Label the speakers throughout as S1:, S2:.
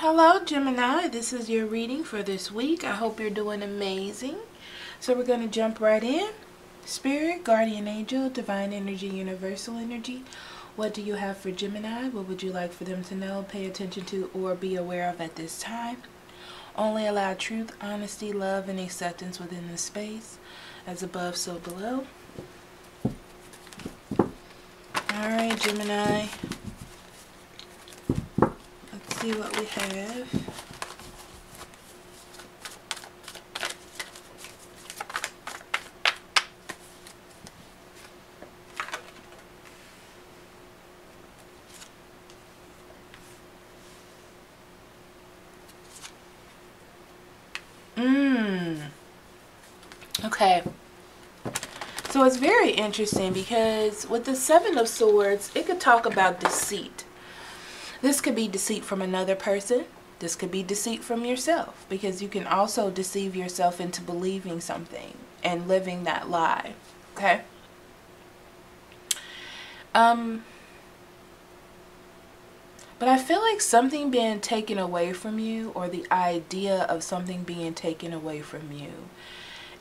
S1: Hello Gemini, this is your reading for this week. I hope you're doing amazing. So we're going to jump right in. Spirit, guardian angel, divine energy, universal energy. What do you have for Gemini? What would you like for them to know, pay attention to, or be aware of at this time? Only allow truth, honesty, love, and acceptance within the space. As above, so below. Alright, Gemini. Let's see what we have. Okay. So it's very interesting because with the Seven of Swords, it could talk about deceit. This could be deceit from another person. This could be deceit from yourself, because you can also deceive yourself into believing something and living that lie. Okay? But I feel like something being taken away from you, or the idea of something being taken away from you,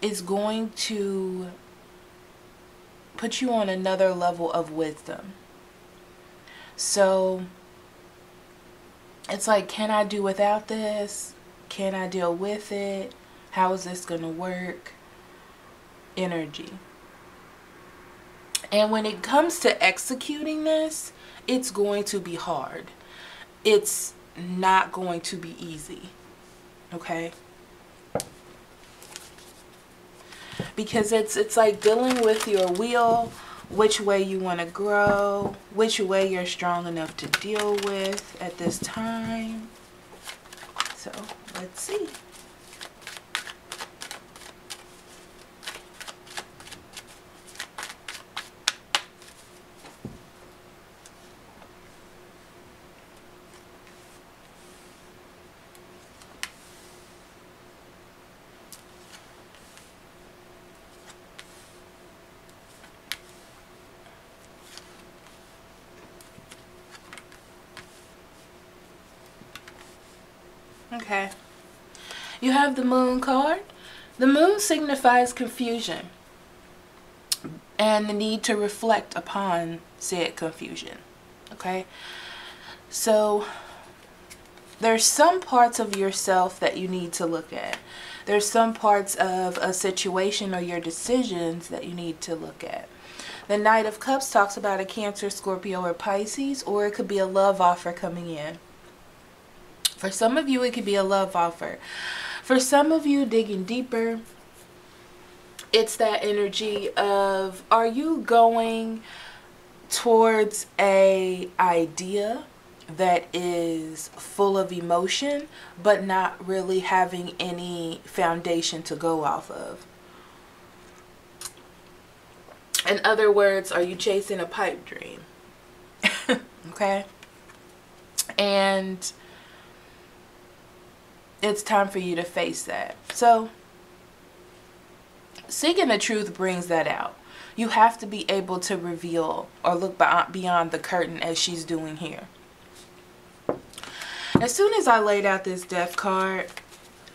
S1: is going to put you on another level of wisdom. So it's like, can I do without this? Can I deal with it? How is this going to work? Energy. And when it comes to executing this, it's going to be hard. It's not going to be easy. Okay? Because it's like dealing with your will, which way you want to grow, which way you're strong enough to deal with at this time. So, let's see. Okay. You have the Moon card. The Moon signifies confusion and the need to reflect upon said confusion. Okay. So there's some parts of yourself that you need to look at. There's some parts of a situation or your decisions that you need to look at. The Knight of Cups talks about a Cancer, Scorpio, or Pisces, or it could be a love offer coming in. For some of you, it could be a love offer. For some of you, digging deeper, it's that energy of, are you going towards a idea that is full of emotion, but not really having any foundation to go off of? In other words, are you chasing a pipe dream? Okay? And it's time for you to face that. So, seeking the truth brings that out. You have to be able to reveal or look beyond the curtain, as she's doing here. As soon as I laid out this Death card,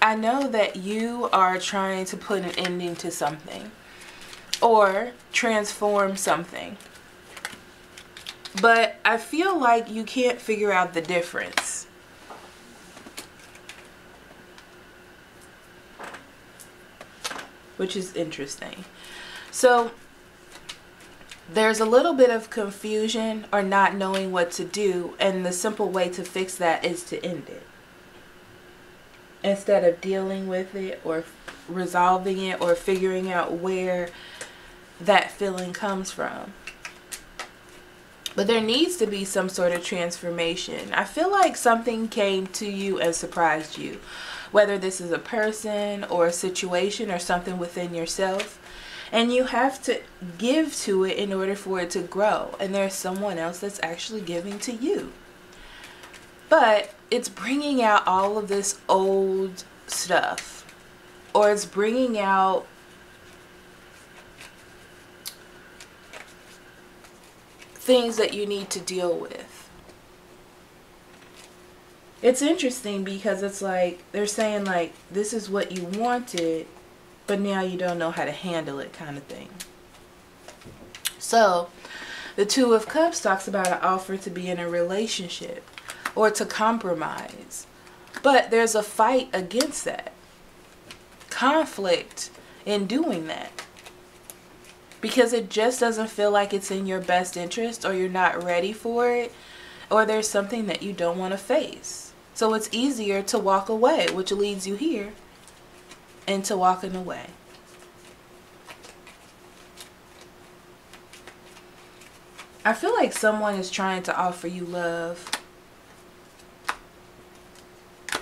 S1: I know that you are trying to put an ending to something or transform something. But I feel like you can't figure out the difference. Which is interesting. So there's a little bit of confusion or not knowing what to do, and the simple way to fix that is to end it. Instead of dealing with it or resolving it or figuring out where that feeling comes from. But there needs to be some sort of transformation. I feel like something came to you and surprised you. Whether this is a person or a situation or something within yourself. And you have to give to it in order for it to grow. And there's someone else that's actually giving to you. But it's bringing out all of this old stuff. Or it's bringing out things that you need to deal with. It's interesting because it's like they're saying like this is what you wanted, but now you don't know how to handle it, kind of thing. So the Two of Cups talks about an offer to be in a relationship or to compromise, but there's a fight against that, conflict in doing that, because it just doesn't feel like it's in your best interest, or you're not ready for it, or there's something that you don't want to face. So it's easier to walk away, which leads you here into walking away. I feel like someone is trying to offer you love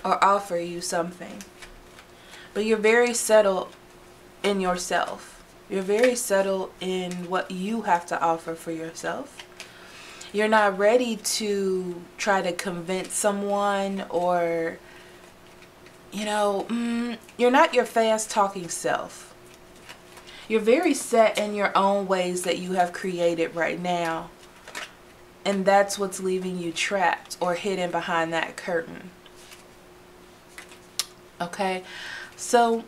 S1: or offer you something, but you're very settled in yourself. You're very settled in what you have to offer for yourself. You're not ready to try to convince someone, or, you know, you're not your fast talking self. You're very set in your own ways that you have created right now. And that's what's leaving you trapped or hidden behind that curtain. Okay, so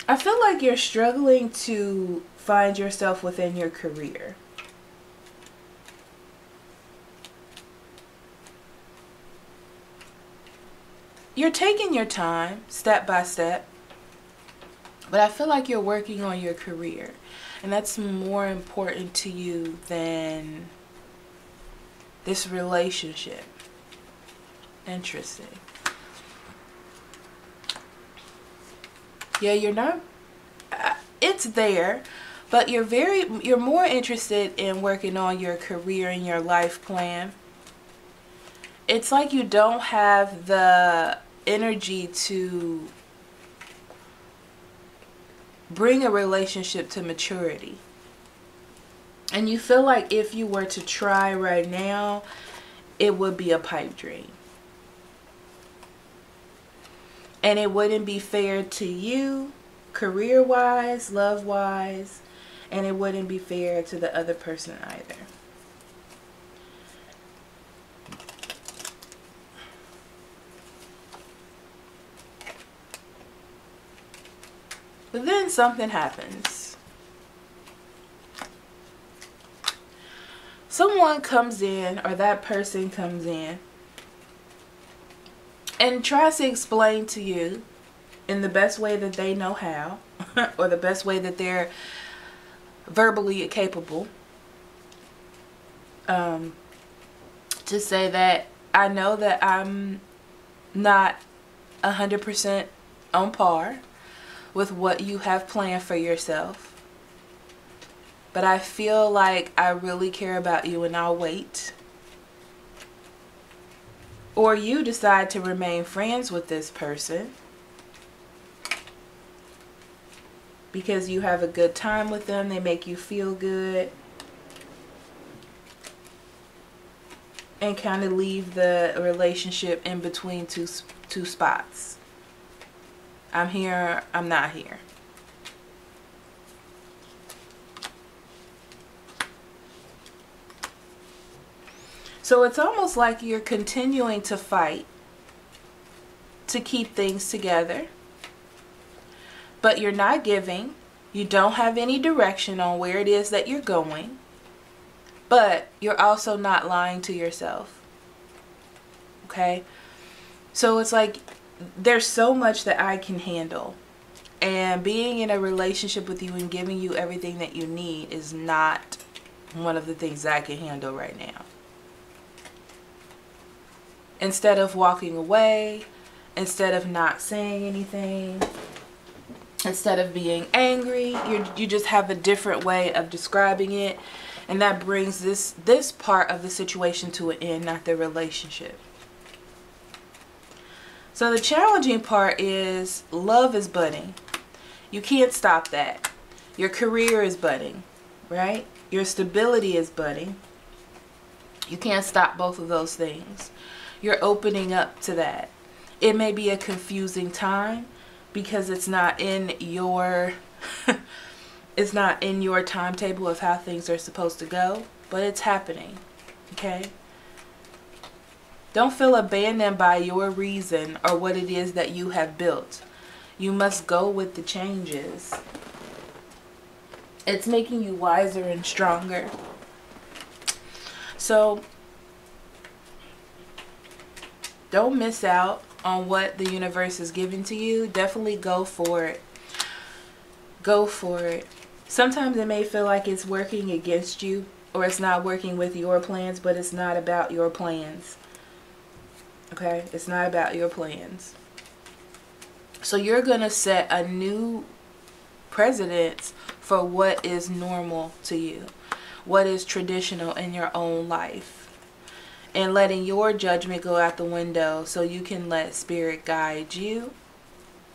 S1: I feel like you're struggling to find yourself within your career. You're taking your time, step by step, but I feel like you're working on your career, and that's more important to you than this relationship. Interesting. Yeah, you're not, it's there, but you're more interested in working on your career and your life plan. It's like you don't have the energy to bring a relationship to maturity. And you feel like if you were to try right now, it would be a pipe dream. And it wouldn't be fair to you, career-wise, love-wise, and it wouldn't be fair to the other person either. But then something happens. Someone comes in, or that person comes in, and tries to explain to you in the best way that they know how, or the best way that they're verbally capable, to say that I know that I'm not 100% on par with what you have planned for yourself, but I feel like I really care about you and I'll wait. Or you decide to remain friends with this person because you have a good time with them, they make you feel good, and kind of leave the relationship in between two spots. I'm here, I'm not here. So it's almost like you're continuing to fight to keep things together, but you're not giving. You don't have any direction on where it is that you're going, but you're also not lying to yourself. Okay? So it's like there's so much that I can handle, and being in a relationship with you and giving you everything that you need is not one of the things that I can handle right now. Instead of walking away, instead of not saying anything, instead of being angry, you just have a different way of describing it, and that brings this part of the situation to an end, not the relationship. So the challenging part is love is budding. You can't stop that. Your career is budding, right? Your stability is budding. You can't stop both of those things. You're opening up to that. It may be a confusing time because it's not in your it's not in your timetable of how things are supposed to go, but it's happening. Okay? Don't feel abandoned by your reason or what it is that you have built. You must go with the changes. It's making you wiser and stronger. So don't miss out on what the universe is giving to you. Definitely go for it. Go for it. Sometimes it may feel like it's working against you, or it's not working with your plans, but it's not about your plans. Okay? It's not about your plans. So you're going to set a new precedence for what is normal to you, what is traditional in your own life, and letting your judgment go out the window so you can let spirit guide you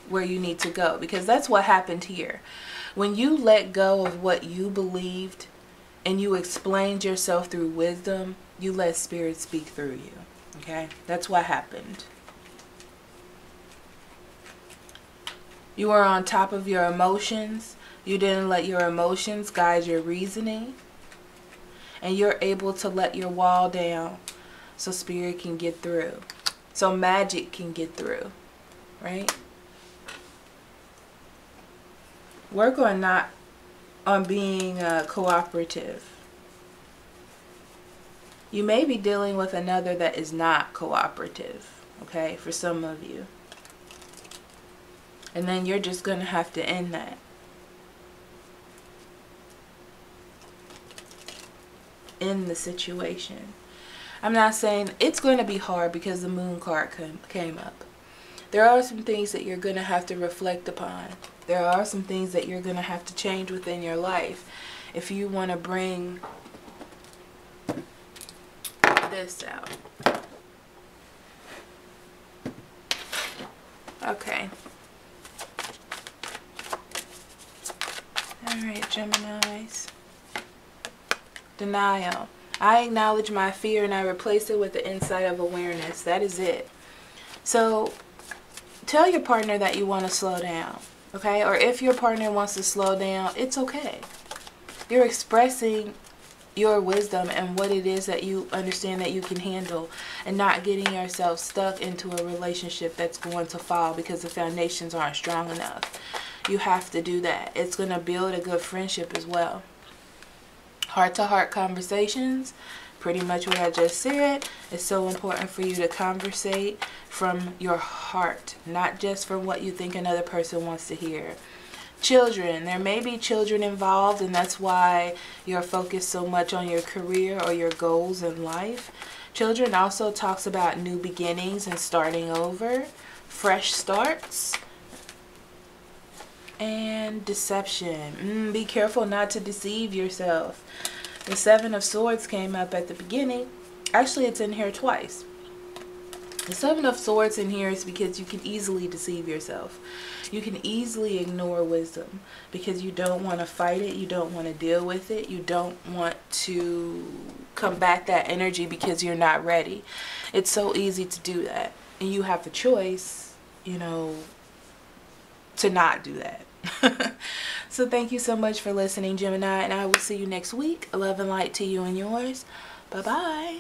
S1: where you need to go. Because that's what happened here. When you let go of what you believed and you explained yourself through wisdom, you let spirit speak through you. Okay? That's what happened. You were on top of your emotions. You didn't let your emotions guide your reasoning. And you're able to let your wall down so spirit can get through. So magic can get through. Right? Work on being cooperative. You may be dealing with another that is not cooperative. Okay? For some of you. And then you're just going to have to end that. End the situation. I'm not saying it's going to be hard because the moon card came up. There are some things that you're going to have to reflect upon. There are some things that you're going to have to change within your life if you want to bring this out. Okay. Alright, Geminis. Denial. I acknowledge my fear and I replace it with the insight of awareness. That is it. So, tell your partner that you want to slow down. Okay? Or if your partner wants to slow down, it's okay. You're expressing your wisdom and what it is that you understand that you can handle, and not getting yourself stuck into a relationship that's going to fall because the foundations aren't strong enough. You have to do that. It's going to build a good friendship as well. Heart-to-heart conversations, pretty much what I just said. It's so important for you to conversate from your heart, not just from what you think another person wants to hear. Children, there may be children involved, and that's why you're focused so much on your career or your goals in life. Children also talks about new beginnings and starting over, fresh starts. And deception. Be careful not to deceive yourself. The 7 of Swords came up at the beginning. Actually, it's in here twice. The 7 of Swords in here is because you can easily deceive yourself. You can easily ignore wisdom because you don't want to fight it. You don't want to deal with it. You don't want to combat that energy because you're not ready. It's so easy to do that. And you have the choice, you know, to not do that. So thank you so much for listening, Gemini, and I will see you next week. Love and light to you and yours. Bye-bye.